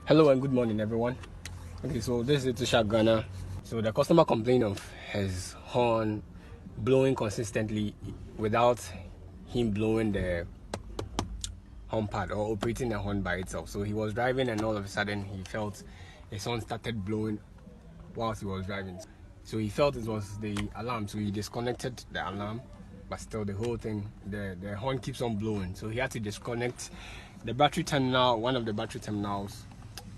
Hello and good morning, everyone. Okay, so this is Tushar Ghana. So the customer complained of his horn blowing consistently without him blowing the horn pad or operating the horn by itself. So he was driving and all of a sudden he felt his horn started blowing whilst he was driving. So he felt it was the alarm, so he disconnected the alarm, but still the whole thing, the horn keeps on blowing. So he had to disconnect the battery terminal, one of the battery terminals,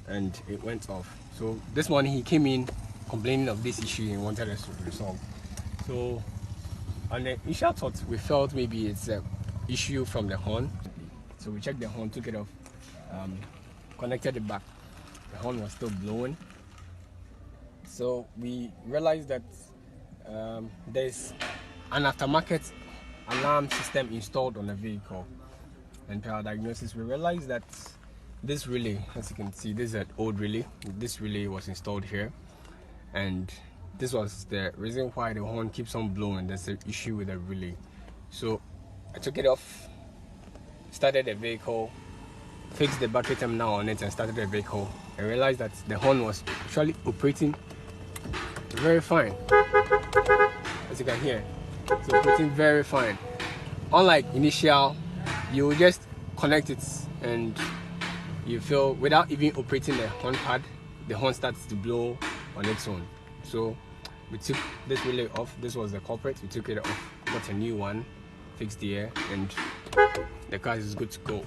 and it went off. So this morning he came in complaining of this issue and wanted us to resolve. So on the initial thought, we felt maybe it's an issue from the horn. So we checked the horn, took it off, connected it back. The horn was still blowing. So we realized that there's an aftermarket alarm system installed on the vehicle. And per our diagnosis, we realized that this relay, as you can see, this is an old relay. This relay was installed here, and this was the reason why the horn keeps on blowing. There's an issue with the relay. So I took it off, started the vehicle, fixed the battery terminal on it, and started the vehicle. I realized that the horn was actually operating very fine, as you can hear. It's operating very fine. Unlike initial, you just connect it and you feel without even operating the horn pad, the horn starts to blow on its own. So we took this relay off. This was the culprit. We took it off, got a new one, fixed the air, and the car is good to go.